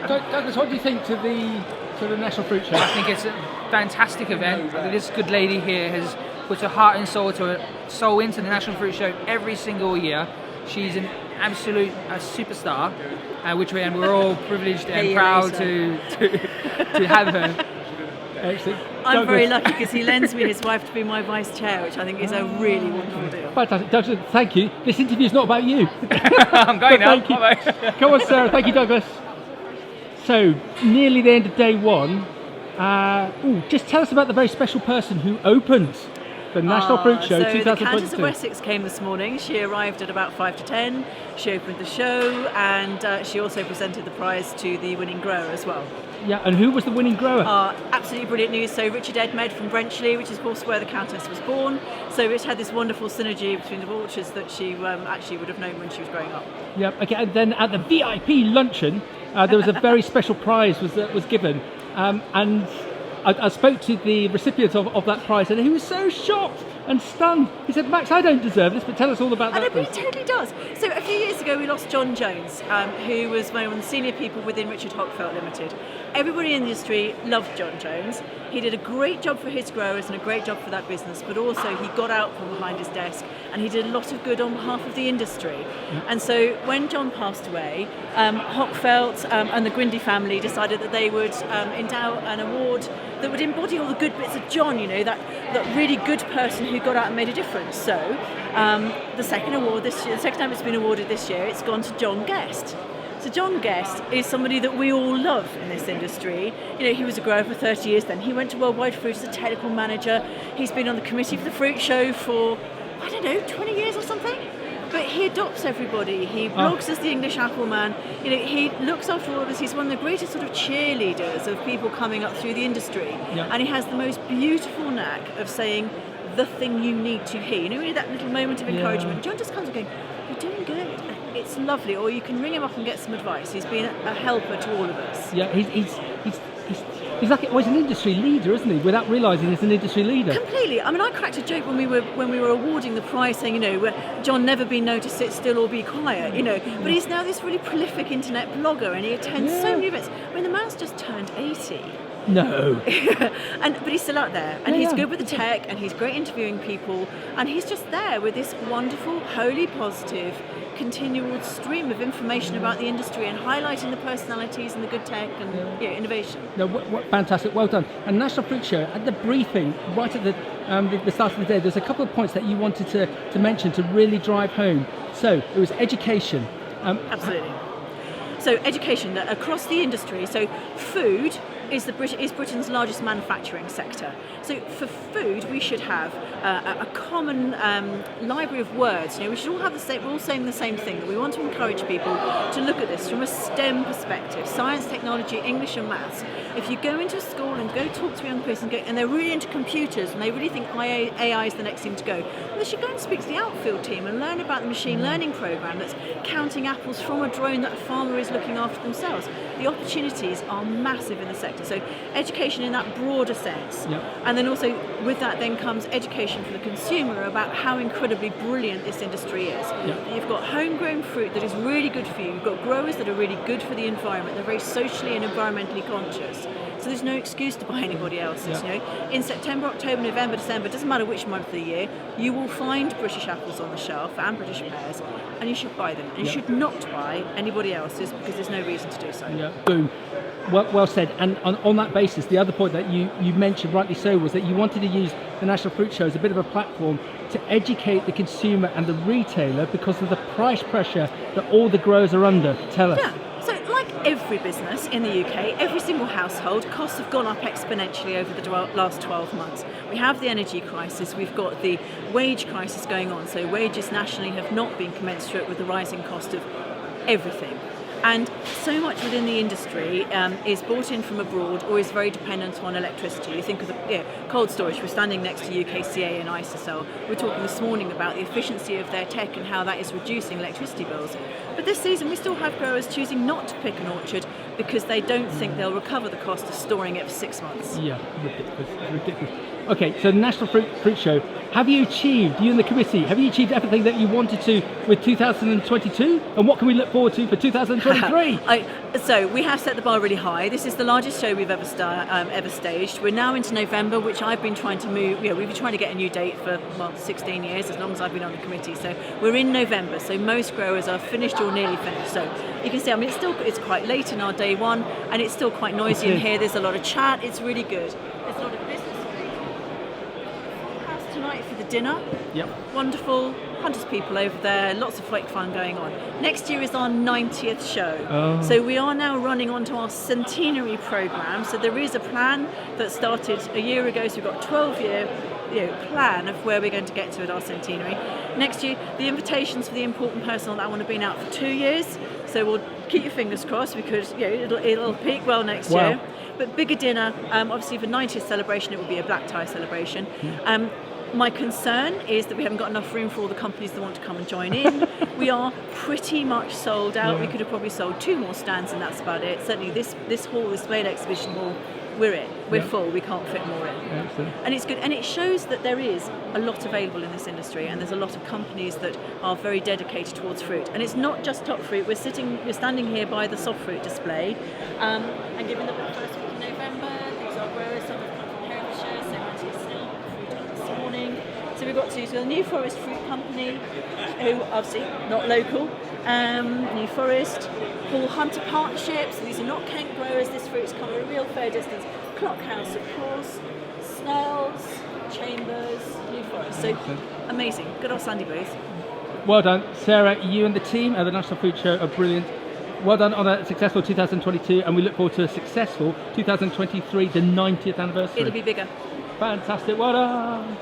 Douglas, what do you think to the National Fruit Show? I think it's a fantastic event. This good lady here has put her heart and soul into the National Fruit Show every single year. She's an absolute superstar, we're all privileged and proud to have her. Excellent. I'm very lucky because he lends me his wife to be my vice chair, which I think is a really wonderful deal. Fantastic. Douglas, thank you. This interview is not about you. I'm going now. Bye-bye. Come on, Sarah. Thank you, Douglas. So, nearly the end of day one. Just tell us about the very special person who opens the National Fruit Show 2022. The Countess of Wessex came this morning. She arrived at about 5 to 10. She opened the show and she also presented the prize to the winning grower as well. Yeah, and who was the winning grower? Absolutely brilliant news. So Richard Edmed from Brenchley, which is of course where the Countess was born. So it had this wonderful synergy between the orchards that she actually would have known when she was growing up. Yeah, okay, and then at the VIP luncheon, there was a very special prize was given. And I spoke to the recipient of that prize and he was so shocked and stunned. He said, Max, I don't deserve this, but tell us all about that. I know, but he totally does. So a few years ago we lost John Jones, who was one of the senior people within Richard Hockfelt Limited. Everybody in the industry loved John Jones. He did a great job for his growers and a great job for that business, but also he got out from behind his desk and he did a lot of good on behalf of the industry. And so when John passed away, Hockfelt and the Grindy family decided that they would endow an award that would embody all the good bits of John, that really good person who got out and made a difference. So the second award this year, the second time it's been awarded this year, it's gone to John Guest. So John Guest is somebody that we all love in this industry. He was a grower for 30 years then. He went to Worldwide Fruit as a technical manager. He's been on the committee for the Fruit Show for, 20 years or something. But he adopts everybody. He blogs as the English Apple Man. He looks after all of us. He's one of the greatest sort of cheerleaders of people coming up through the industry. Yeah. And he has the most beautiful knack of saying the thing you need to hear. Really that little moment of encouragement. John just comes and going, "You're doing good. It's lovely." Or you can ring him up and get some advice. He's been a helper to all of us. Yeah, he's like always an industry leader, isn't he? Without realising he's an industry leader. Completely. I mean, I cracked a joke when we were awarding the prize, saying, John never been known to sit still or be quiet, But he's now this really prolific internet blogger, and he attends so many events. I mean, the man's just turned 80. No. But he's still out there, and he's good with the tech, and he's great interviewing people, and he's just there with this wonderful, wholly positive, continual stream of information about the industry and highlighting the personalities and the good tech and innovation. No, fantastic, well done. And National Fruit Show, at the briefing, right at the start of the day, there's a couple of points that you wanted to mention to really drive home. So it was education. Absolutely. So education across the industry. So food is Britain's largest manufacturing sector. So for food, we should have a common library of words. We should all have we're all saying the same thing, that we want to encourage people to look at this from a STEM perspective: science, technology, English and maths. If you go into a school and go talk to a young person and they're really into computers and they really think AI is the next thing to go, well, they should go and speak to the outfield team and learn about the machine learning program that's counting apples from a drone that a farmer is looking after themselves. The opportunities are massive in the sector. So education in that broader sense. Yep. And then also with that then comes education for the consumer about how incredibly brilliant this industry is. Yep. You've got homegrown fruit that is really good for you. You've got growers that are really good for the environment. They're very socially and environmentally conscious. So there's no excuse to buy anybody else's. Yep. In September, October, November, December, doesn't matter which month of the year, you will find British apples on the shelf and British pears, and you should buy them. And you should not buy anybody else's because there's no reason to do so. Yeah. Boom. Well said. And on that basis, the other point that you mentioned, rightly so, was that you wanted to use the National Fruit Show as a bit of a platform to educate the consumer and the retailer because of the price pressure that all the growers are under. Tell us. Yeah. So like every business in the UK, every single household, costs have gone up exponentially over the last 12 months. We have the energy crisis, we've got the wage crisis going on, so wages nationally have not been commensurate with the rising cost of everything. And so much within the industry is brought in from abroad or is very dependent on electricity. You think of the cold storage. We're standing next to UKCA and ISOCEL. We're talking this morning about the efficiency of their tech and how that is reducing electricity bills. But this season we still have growers choosing not to pick an orchard because they don't think they'll recover the cost of storing it for 6 months. Yeah, ridiculous. Okay, so the National Fruit Show, have you and the committee, have you achieved everything that you wanted to with 2022? And what can we look forward to for 2023? 2023. So we have set the bar really high. This is the largest show we've ever staged. We're now into November, which I've been trying to move. We've been trying to get a new date for 16 years, as long as I've been on the committee. So we're in November. So most growers are finished or nearly finished. So you can see, it's quite late in our day one, and it's still quite noisy in here. There's a lot of chat. It's really good. There's a lot of business. House tonight for the dinner. Yep. Wonderful. Hundreds of people over there, lots of fun going on. Next year is our 90th show. Oh. So we are now running onto our centenary programme. So there is a plan that started a year ago. So we've got a 12-year plan of where we're going to get to at our centenary. Next year, the invitations for the important person on that one have been out for 2 years. So we'll keep your fingers crossed, because it'll peak well next year. But bigger dinner, obviously for 90th celebration, it will be a black tie celebration. My concern is that we haven't got enough room for all the companies that want to come and join in. We are pretty much sold out. We could have probably sold 2 more stands, and that's about it. Certainly this hall, this main exhibition hall, we're in. We're full. We can't fit more in. Excellent. And it's good. And it shows that there is a lot available in this industry, and there's a lot of companies that are very dedicated towards fruit. And it's not just top fruit. We're standing here by the soft fruit display, and given that we're the first week in November, these are growers, some have come from Herefordshire, so Manchester Silk, fruit on this morning. So we've got the New Forest Fruit Company, who obviously not local, New Forest, Paul Hunter Partnership, so these are not Kent growers, this fruit's come a real fair distance. Clock House, of course, Snells, Chambers, New Forest. So amazing, good old Sandy booth. Well done, Sarah. You and the team at the National Fruit Show are brilliant. Well done on a successful 2022, and we look forward to a successful 2023, the 90th anniversary. It'll be bigger. Fantastic, well done.